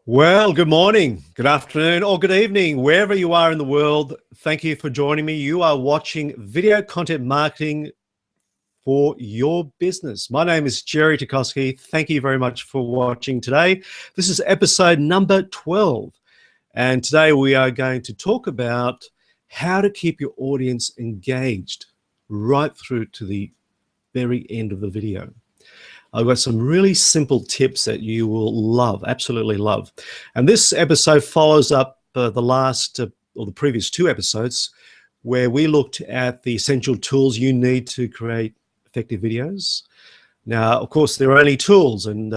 Well, good morning, good afternoon, or good evening, wherever you are in the world. Thank you for joining me. You are watching Video Content Marketing for Your Business. My name is Jerry Tukoski. Thank you very much for watching today. This is episode number 12. And today we are going to talk about how to keep your audience engaged right through to the very end of the video. I've got some really simple tips that you will love, absolutely love. And this episode follows up the previous two episodes where we looked at the essential tools you need to create effective videos. Now, of course, there are only tools, and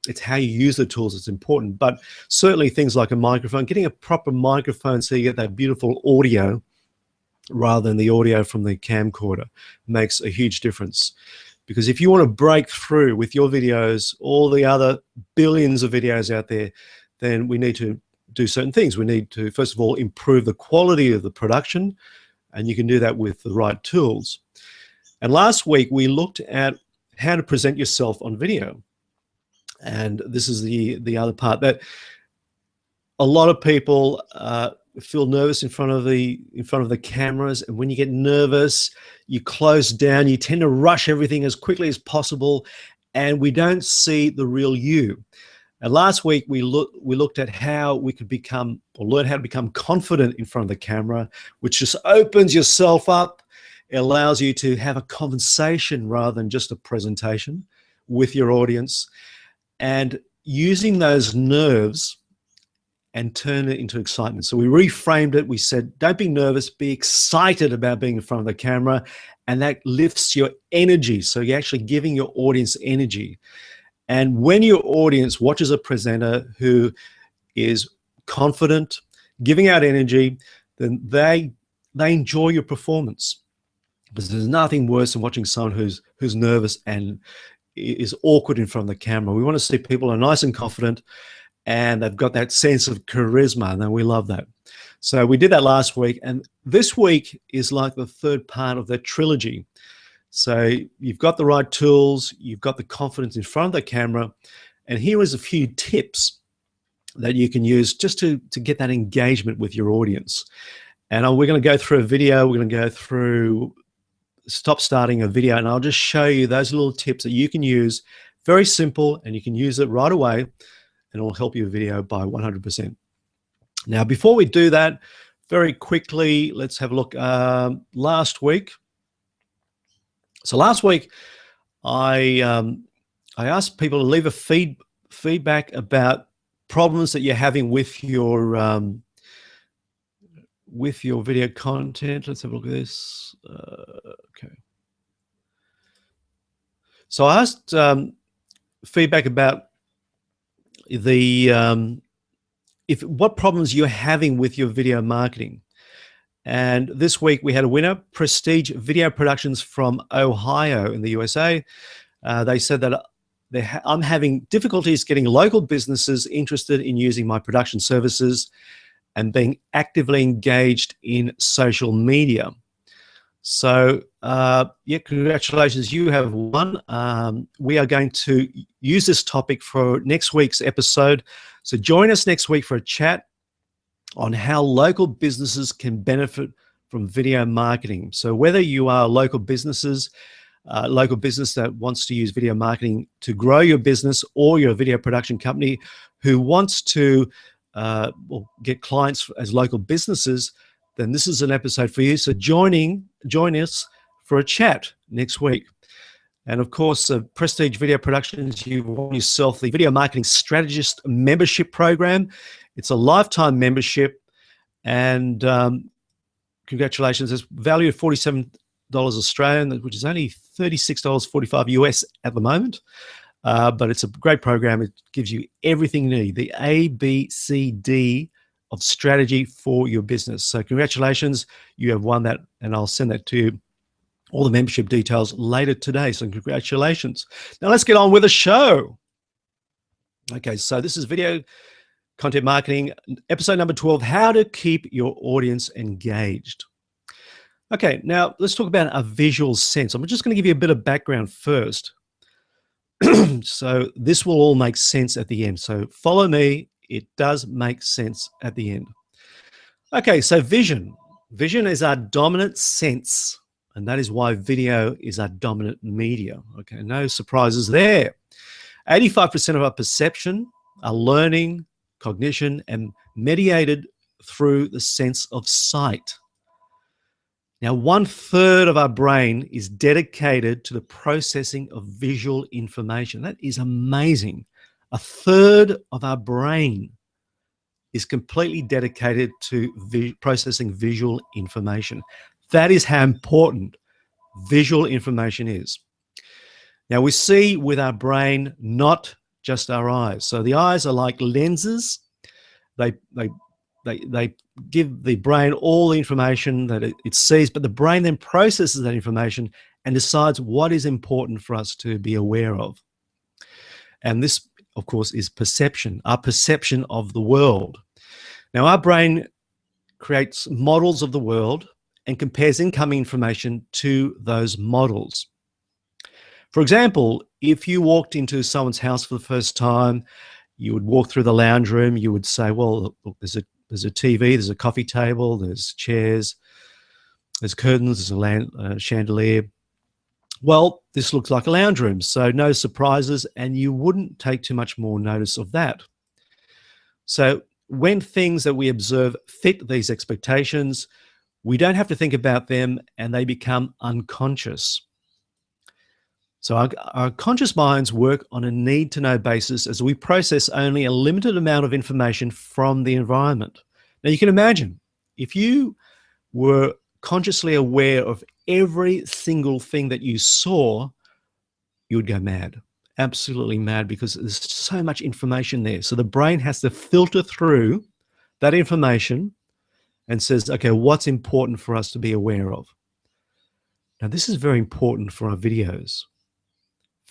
it's how you use the tools that's important, but certainly things like a microphone, getting a proper microphone so you get that beautiful audio rather than the audio from the camcorder makes a huge difference. Because if you want to break through with your videos, all the other billions of videos out there, then we need to do certain things. We need to, first of all, improve the quality of the production, and you can do that with the right tools. And last week, we looked at how to present yourself on video. And this is the other part, that a lot of people feel nervous in front of the cameras, and when you get nervous, you close down, you tend to rush everything as quickly as possible, and we don't see the real you. And last week we looked at how we could become, or learn how to become, confident in front of the camera, which just opens yourself up. It allows you to have a conversation rather than just a presentation with your audience, and using those nerves and turn it into excitement. So we reframed it. We said, don't be nervous, be excited about being in front of the camera, and that lifts your energy. So you're actually giving your audience energy. And when your audience watches a presenter who is confident, giving out energy, then they enjoy your performance. Because there's nothing worse than watching someone who's nervous and is awkward in front of the camera. We want to see people who are nice and confident, and they've got that sense of charisma, and we love that. So we did that last week, and this week is like the third part of that trilogy. So you've got the right tools, you've got the confidence in front of the camera, and here is a few tips that you can use just to get that engagement with your audience. And we're going to go through a video, we're going to go through starting a video, and I'll just show you those little tips that you can use. Very simple, and you can use it right away, and it will help your video by 100%. Now, before we do that, very quickly, let's have a look. Last week, I asked people to leave a feedback about problems that you're having with your video content. Let's have a look at this. Okay. So I asked feedback about what problems you're having with your video marketing. And this week we had a winner, Prestige Video Productions from Ohio in the USA. They said that I'm having difficulties getting local businesses interested in using my production services and being actively engaged in social media. So yeah, congratulations, you have won. We are going to use this topic for next week's episode. So join us next week for a chat on how local businesses can benefit from video marketing. So whether you are local business that wants to use video marketing to grow your business, or you're a video production company who wants to get clients as local businesses, then this is an episode for you. So join us for a chat next week. And of course, Prestige Video Productions, you've won yourself the Video Marketing Strategist membership program. It's a lifetime membership, and congratulations. It's valued at $47 Australian, which is only $36.45 US at the moment. But it's a great program. It gives you everything you need, the ABCD of strategy for your business. So congratulations, you have won that, and I'll send that to you, all the membership details, later today. So congratulations. Now let's get on with the show. Okay, so this is Video Content Marketing, episode number 12, how to keep your audience engaged. Okay, now let's talk about a visual sense. I'm just going to give you a bit of background first. So this will all make sense at the end. So follow me it does make sense at the end. Okay, so vision. Vision is our dominant sense, and that is why video is our dominant media. Okay, no surprises there. 85% of our perception, our learning, cognition, and mediated through the sense of sight. Now, 1/3 of our brain is dedicated to the processing of visual information. That is amazing. 1/3 of our brain is completely dedicated to processing visual information. That is how important visual information is. Now, we see with our brain, not just our eyes. So the eyes are like lenses. They give the brain all the information that it sees, but the brain then processes that information and decides what is important for us to be aware of. And this, of course, is perception, our perception of the world. Now, our brain creates models of the world and compares incoming information to those models. For example, if you walked into someone's house for the first time, you would walk through the lounge room, you would say, well, look, there's a TV, there's a coffee table, there's chairs, there's curtains, there's a chandelier. Well, this looks like a lounge room, so no surprises, and you wouldn't take too much more notice of that. So when things that we observe fit these expectations, we don't have to think about them and they become unconscious. So our conscious minds work on a need-to-know basis as we process only a limited amount of information from the environment. Now, you can imagine if you were consciously aware of every single thing that you saw, you would go mad, absolutely mad, because there's so much information there. So the brain has to filter through that information and says, okay, what's important for us to be aware of? Now, this is very important for our videos.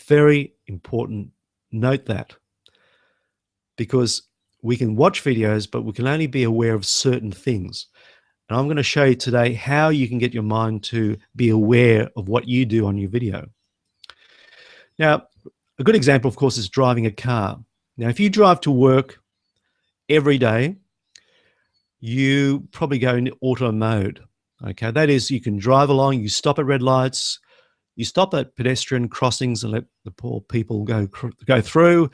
Very important. Note that, because we can watch videos, but we can only be aware of certain things. And I'm going to show you today how you can get your mind to be aware of what you do on your video. Now, a good example, of course, is driving a car. Now, if you drive to work every day, you probably go in auto mode. Okay, that is, you can drive along, you stop at red lights, you stop at pedestrian crossings and let the poor people go through.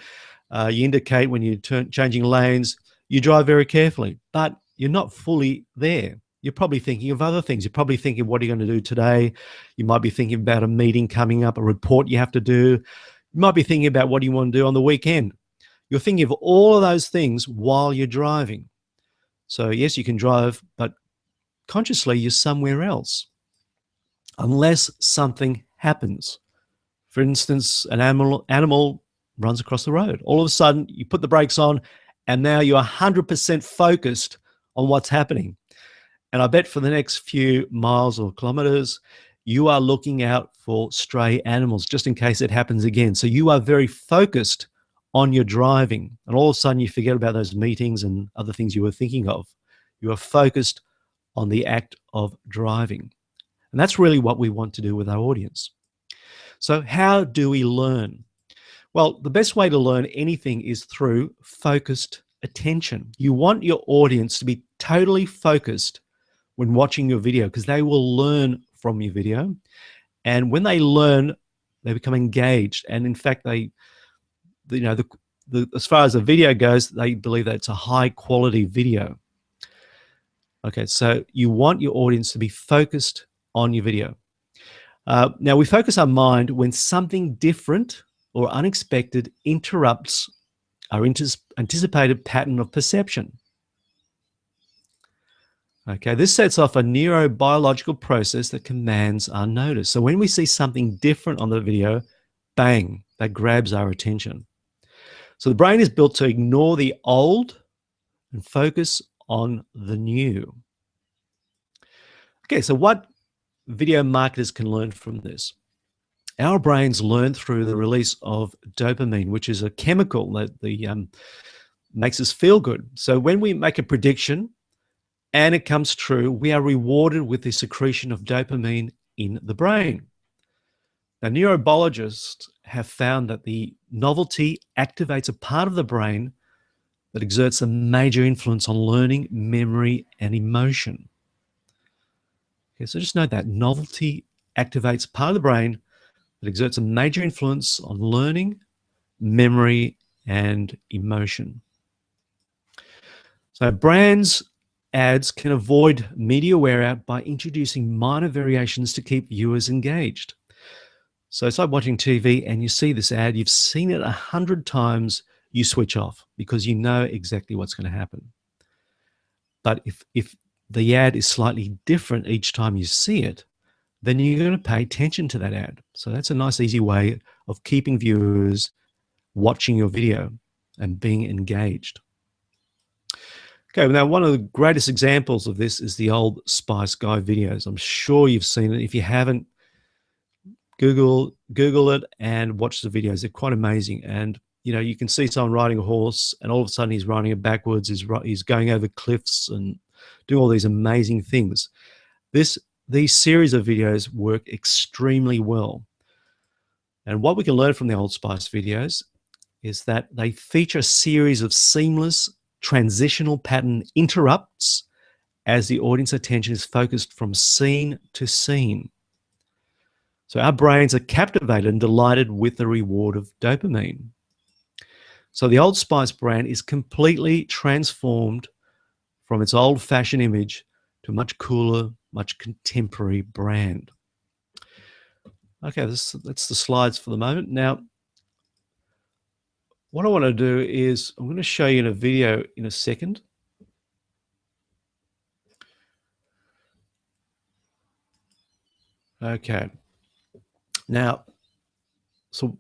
You indicate when you're changing lanes. You drive very carefully, but you're not fully there. You're probably thinking of other things. You're probably thinking, what are you going to do today? You might be thinking about a meeting coming up, a report you have to do. You might be thinking about what you want to do on the weekend. You're thinking of all of those things while you're driving. So yes, you can drive, but consciously you're somewhere else, unless something happens. For instance, an animal runs across the road. All of a sudden, you put the brakes on, and now you're 100% focused on what's happening. And I bet for the next few miles or kilometers, you are looking out for stray animals, just in case it happens again. So you are very focused on your driving, and all of a sudden you forget about those meetings and other things you were thinking of. You are focused on the act of driving. And that's really what we want to do with our audience. So how do we learn? Well, the best way to learn anything is through focused attention. You want your audience to be totally focused when watching your video, because they will learn from your video. And when they learn, they become engaged. And in fact, as far as the video goes, they believe that it's a high quality video. Okay, so you want your audience to be focused on your video. Now, we focus our mind when something different or unexpected interrupts our anticipated pattern of perception. Okay, this sets off a neurobiological process that commands our notice. So when we see something different on the video, bang, that grabs our attention. So the brain is built to ignore the old and focus on the new. Okay, so what video marketers can learn from this? Our brains learn through the release of dopamine, which is a chemical that makes us feel good. So when we make a prediction and it comes true, we are rewarded with the secretion of dopamine in the brain. Now, neurobiologists have found that the novelty activates a part of the brain that exerts a major influence on learning, memory, and emotion. Okay, so just note that novelty activates part of the brain that exerts a major influence on learning, memory, and emotion. So brands ads can avoid media wear out by introducing minor variations to keep viewers engaged. So it's like watching TV and you see this ad, you've seen it 100 times, you switch off because you know exactly what's going to happen. But if the ad is slightly different each time you see it, then you're going to pay attention to that ad. So that's a nice, easy way of keeping viewers watching your video and being engaged. Okay, now one of the greatest examples of this is the Old Spice Guy videos. I'm sure you've seen it. If you haven't, Google it and watch the videos. They're quite amazing. And you know, you can see someone riding a horse, and all of a sudden he's riding it backwards. He's going over cliffs and doing all these amazing things. These series of videos work extremely well. And what we can learn from the Old Spice videos is that they feature a series of seamless transitional pattern interrupts as the audience attention is focused from scene to scene. So our brains are captivated and delighted with the reward of dopamine. So the Old Spice brand is completely transformed from its old-fashioned image to a much cooler, much contemporary brand. Okay, that's the slides for the moment. Now, what I want to do is I'm going to show you in a video in a second. Okay. Now, so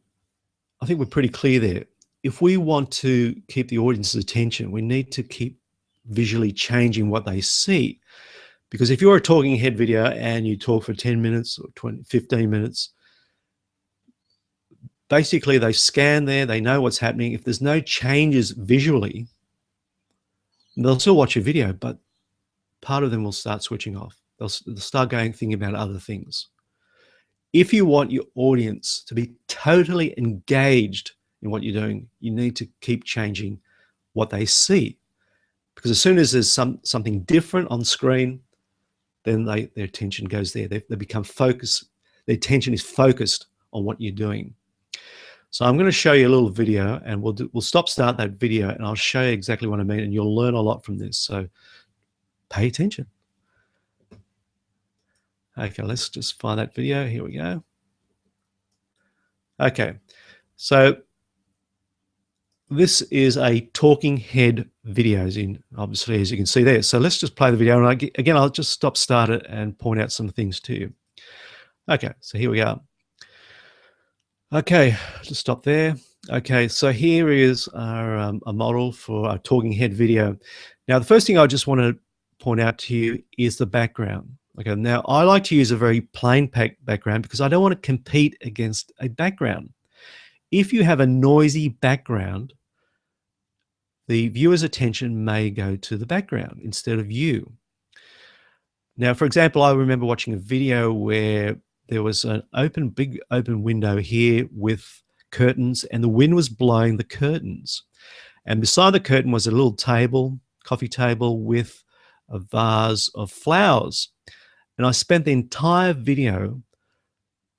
I think we're pretty clear there. If we want to keep the audience's attention, we need to keep visually changing what they see. Because if you're a talking head video and you talk for 10 minutes or 15 minutes, basically they scan there, they know what's happening. If there's no changes visually, they'll still watch your video, but part of them will start switching off. They'll start thinking about other things. If you want your audience to be totally engaged in what you're doing, you need to keep changing what they see. Because as soon as there's something different on screen, then their attention goes there. They become focused. Their attention is focused on what you're doing. So I'm going to show you a little video, and we'll start that video, and I'll show you exactly what I mean, and you'll learn a lot from this. So pay attention. Okay, let's just find that video. Here we go. Okay, so this is a talking head videos obviously, as you can see there. So let's just play the video, and again, I'll just start it and point out some things to you. Okay, so here we go. Okay, just stop there. Okay, so here is our a model for our talking head video. Now, the first thing I just want to point out to you is the background. Okay, now I like to use a very plain background because I don't want to compete against a background. If you have a noisy background, the viewer's attention may go to the background instead of you. Now, for example, I remember watching a video where there was an big open window here with curtains, and the wind was blowing the curtains. And beside the curtain was a little table, coffee table, with a vase of flowers. And I spent the entire video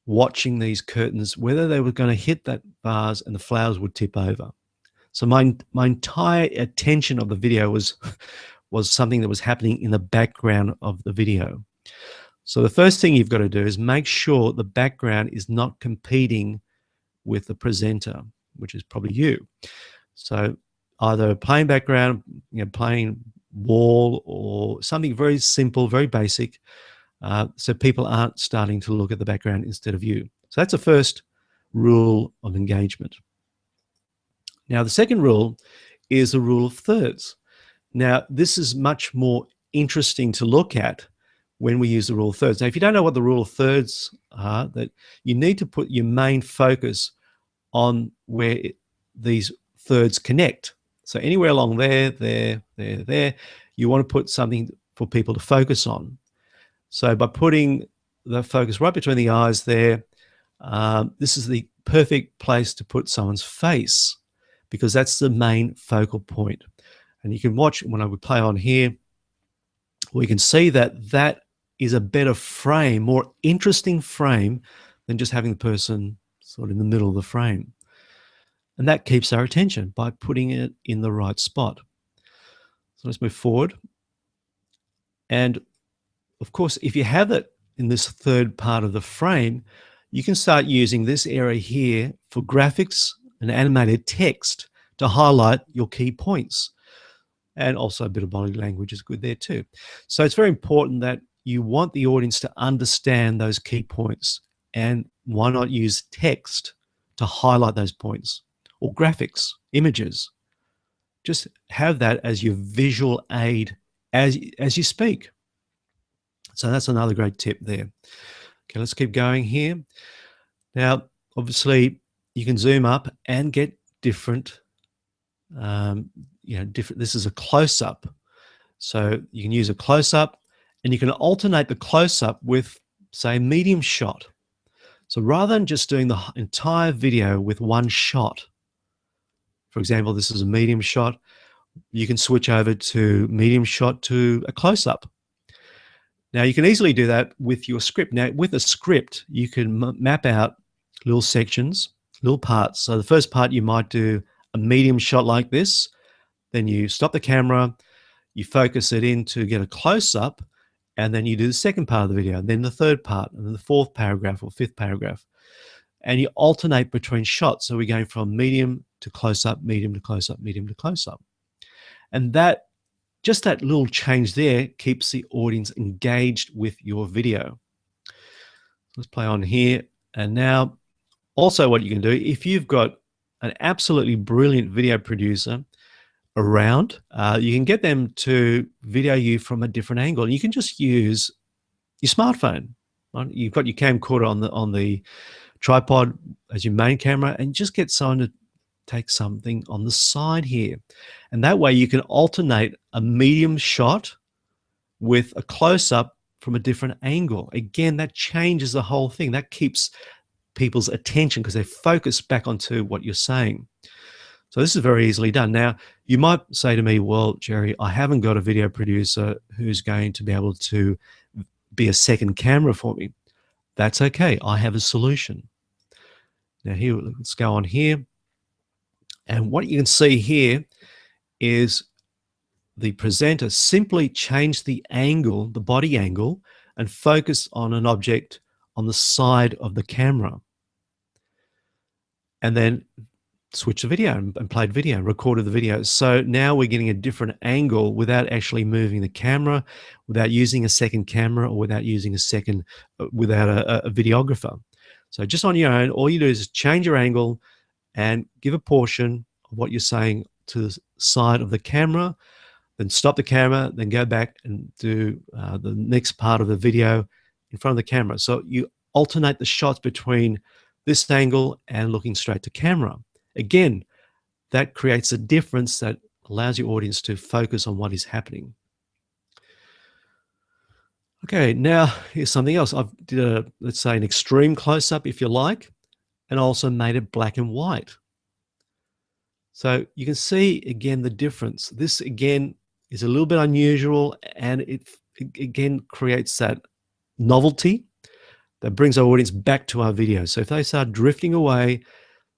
watching these curtains, whether they were going to hit that vase and the flowers would tip over. So my entire attention of the video was something that was happening in the background of the video. So the first thing you've got to do is make sure the background is not competing with the presenter, which is probably you. So either a plain background, plain wall, or something very simple, very basic, so people aren't starting to look at the background instead of you. So that's the first rule of engagement. Now, the second rule is the rule of thirds. Now, this is much more interesting to look at when we use the rule of thirds. Now, if you don't know what the rule of thirds are, that you need to put your main focus on where these thirds connect. So anywhere along there, you want to put something for people to focus on. So by putting the focus right between the eyes there, this is the perfect place to put someone's face, because that's the main focal point. And you can watch when I would play on here, we can see that that is a better frame, more interesting frame than just having the person sort of in the middle of the frame. And that keeps our attention by putting it in the right spot. So let's move forward. And of course, if you have it in this third part of the frame, you can start using this area here for graphics and animated text to highlight your key points. And also a bit of body language is good there too. So it's very important that you want the audience to understand those key points. And why not use text to highlight those points, or graphics, images? Just have that as your visual aid as you speak. So that's another great tip there. Okay, let's keep going here. Now, obviously, you can zoom up and get different, different. This is a close-up. So you can use a close-up, and you can alternate the close-up with, say, a medium shot. So rather than just doing the entire video with one shot, for example, this is a medium shot, you can switch over to medium shot to a close-up. Now, you can easily do that with your script. Now, with a script, you can map out little sections, little parts. So the first part, you might do a medium shot like this. Then you stop the camera, you focus it in to get a close-up, and then you do the second part of the video, and then the third part, and then the fourth paragraph or fifth paragraph. And you alternate between shots. So we're going from medium to close-up, medium to close-up, medium to close-up. And that, just that little change there keeps the audience engaged with your video. Let's play on here. And now, also what you can do, if you've got an absolutely brilliant video producer around, you can get them to video you from a different angle. You can just use your smartphone. Right? You've got your camcorder on the tripod as your main camera, and just get someone to take something on the side here. And that way you can alternate a medium shot with a close-up from a different angle. Again, that changes the whole thing. That keeps people's attention because they focus back onto what you're saying. So this is very easily done. Now, you might say to me, well, Jerry, I haven't got a video producer who's going to be able to be a second camera for me. That's okay. I have a solution. Now here, let's go on here. And what you can see here is the presenter simply change the angle, the body angle, and focus on an object on the side of the camera. And then switch the video and played video, recorded the video. So now we're getting a different angle without actually moving the camera, without using a second camera, or without using without a videographer. So just on your own, all you do is change your angle and give a portion of what you're saying to the side of the camera, then stop the camera, then go back and do the next part of the video in front of the camera. So you alternate the shots between this angle and looking straight to camera. Again, that creates a difference that allows your audience to focus on what is happening. Okay, now here's something else. I've did let's say an extreme close-up, if you like, and also made it black and white. So you can see again the difference. This again is a little bit unusual, and it again creates that novelty that brings our audience back to our video. So if they start drifting away,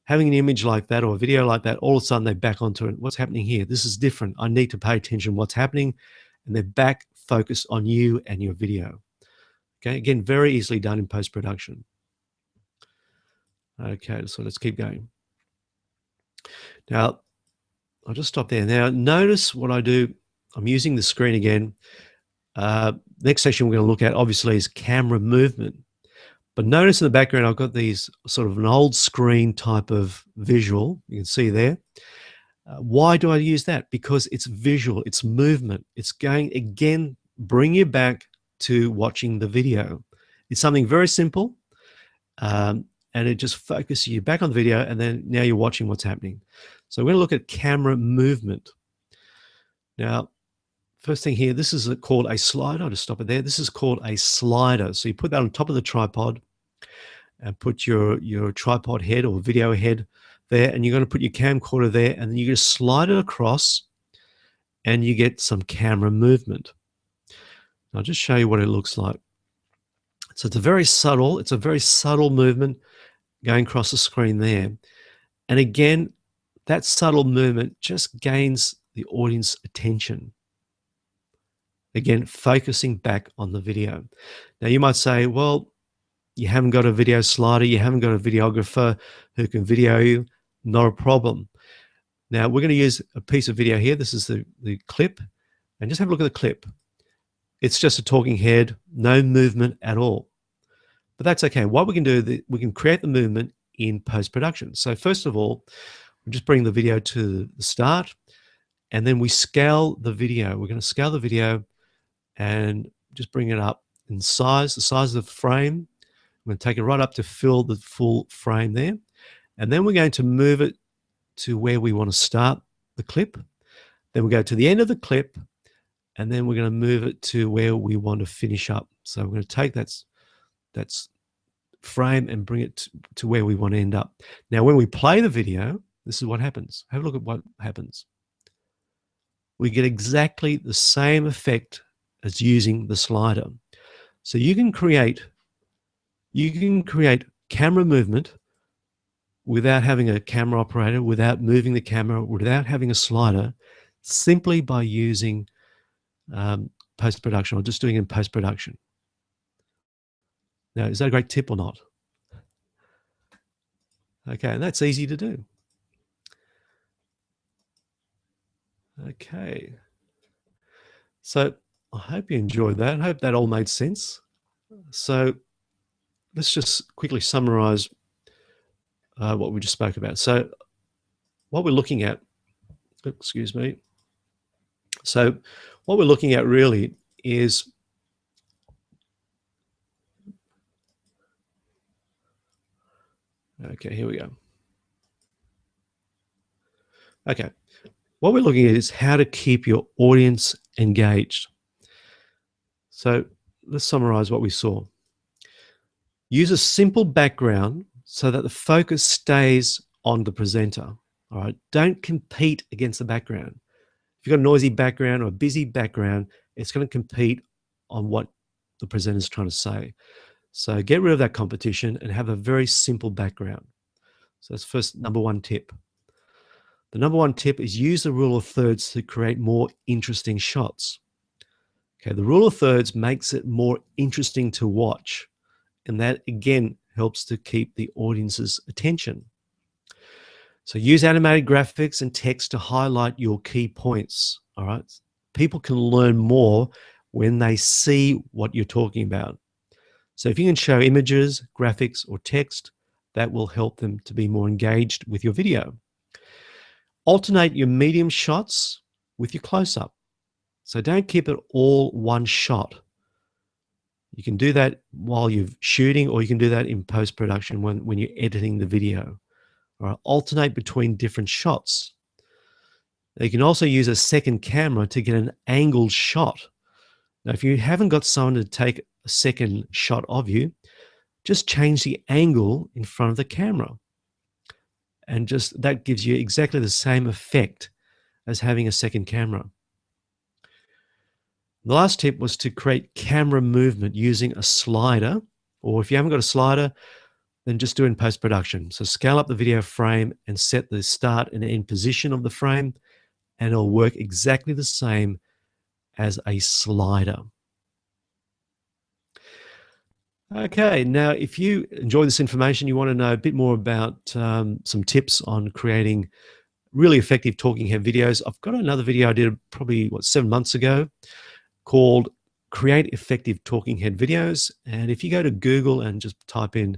having an image like that or a video like that, all of a sudden they're back onto it. What's happening here? This is different. I need to pay attention to what's happening, and they're back focused on you and your video. Okay, again, very easily done in post-production. Okay, so let's keep going. Now, I'll just stop there. Now, notice what I do. I'm using the screen again. Next section we're going to look at, obviously, is camera movement. But notice in the background, I've got these sort of an old screen type of visual. You can see there. Why do I use that? Because it's visual, it's movement. It's going, again, bring you back to watching the video. It's something very simple, and it just focuses you back on the video, and then now you're watching what's happening. So we're going to look at camera movement. Now, first thing here, this is called a slider. I'll just stop it there. This is called a slider. So you put that on top of the tripod and put your tripod head or video head there, and you're going to put your camcorder there, and then you just slide it across, and you get some camera movement. I'll just show you what it looks like. So it's a very subtle movement going across the screen there. And again, that subtle movement just gains the audience attention. Again, focusing back on the video. Now you might say, well, you haven't got a video slider, you haven't got a videographer who can video you, not a problem. Now we're going to use a piece of video here. This is the clip, and just have a look at the clip. It's just a talking head, no movement at all. But that's okay. What we can do, we can create the movement in post-production. So first of all, we just bring the video to the start, and then we scale the video. We're going to scale the video and just bring it up in size, the size of the frame. We're going to take it right up to fill the full frame there. And then we're going to move it to where we want to start the clip. Then we go to the end of the clip, and then we're going to move it to where we want to finish up. So we're going to take that frame and bring it to where we want to end up. Now, when we play the video, this is what happens. Have a look at what happens. We get exactly the same effect as using the slider. So you can create camera movement without having a camera operator, without moving the camera, without having a slider, simply by using post-production, or just doing it in post-production. Now, is that a great tip or not? Okay, and that's easy to do. Okay. So I hope you enjoyed that. I hope that all made sense. So let's just quickly summarize what we just spoke about. So what we're looking at, excuse me. So what we're looking at really is okay, here we go. Okay, what we're looking at is how to keep your audience engaged. So let's summarize what we saw. Use a simple background so that the focus stays on the presenter. All right, don't compete against the background. If you've got a noisy background or a busy background, it's going to compete on what the presenter is trying to say. So get rid of that competition and have a very simple background. So that's first number one tip. The number one tip is use the rule of thirds to create more interesting shots. Okay, the rule of thirds makes it more interesting to watch. And that, again, helps to keep the audience's attention. So use animated graphics and text to highlight your key points, all right? People can learn more when they see what you're talking about. So if you can show images, graphics, or text, that will help them to be more engaged with your video. Alternate your medium shots with your close-up. So don't keep it all one shot. You can do that while you're shooting, or you can do that in post-production when you're editing the video. All right, alternate between different shots. You can also use a second camera to get an angled shot. Now, if you haven't got someone to take a second shot of you, just change the angle in front of the camera. And just that gives you exactly the same effect as having a second camera. The last tip was to create camera movement using a slider, or if you haven't got a slider, then just do it in post-production. So scale up the video frame and set the start and end position of the frame, and it'll work exactly the same as a slider. Okay, now if you enjoy this information, you want to know a bit more about some tips on creating really effective talking head videos, I've got another video I did probably, 7 months ago called Create Effective Talking Head Videos. And if you go to Google and just type in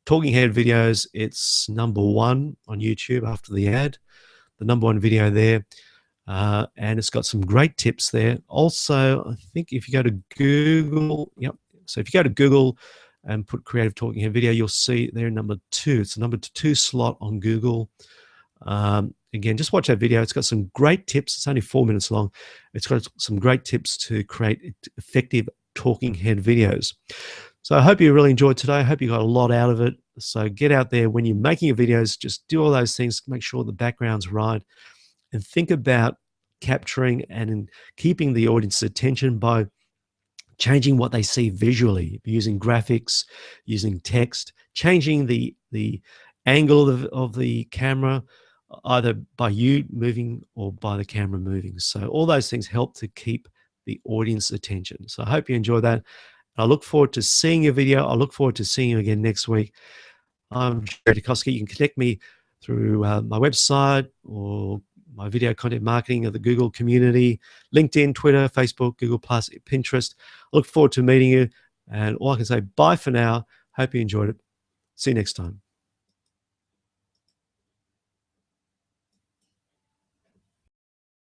talking head videos, it's #1 on YouTube after the ad, the #1 video there. And it's got some great tips there. Also, I think if you go to Google, so if you go to Google and put creative talking head video, you'll see there #2. It's the #2 slot on Google. Again, just watch that video. It's got some great tips. It's only 4 minutes long. It's got some great tips to create effective talking head videos. So I hope you really enjoyed today. I hope you got a lot out of it. So get out there when you're making your videos, just do all those things, make sure the background's right, and think about capturing and in keeping the audience's attention by changing what they see visually, using graphics, using text, changing the angle of the camera, either by you moving or by the camera moving. So all those things help to keep the audience attention. So I hope you enjoy that. I look forward to seeing your video. I look forward to seeing you again next week. I'm Jerry Dukoski. You can connect me through my website or my video content marketing of the Google community, LinkedIn, Twitter, Facebook, Google+, Pinterest. I look forward to meeting you. And all I can say, bye for now. Hope you enjoyed it. See you next time.